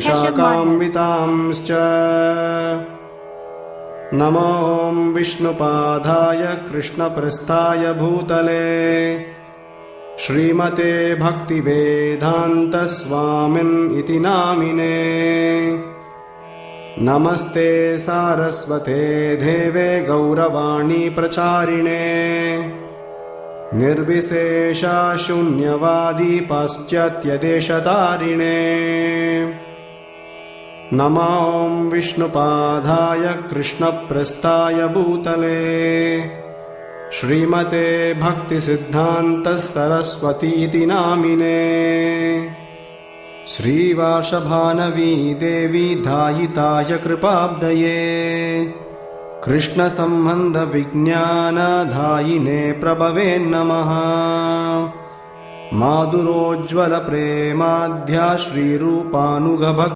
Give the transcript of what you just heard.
शाखान्वितांश्च। नमो विष्णुपादाय कृष्णप्रस्थाय भूतले श्रीमते भक्तिवेदान्तस्वामिन् इति नामिने। नमस्ते सारस्वते देवे गौरवाणी प्रचारिणे निर्विशेषा शून्यवादी पाश्चात्यदेशतारिणे। नमो विष्णुपादाय कृष्णप्रस्थाय भूतले श्रीमते भक्तिसिद्धान्त सरस्वतीति नामिने। श्रीवार्षभानवी देवी धायिताय कृपाब्दये कृष्णसम्बन्धविज्ञानधायिने प्रभवे नमः। माधुरोज्ज्वलप्रेमाढ्या श्रीरूपानुगभक्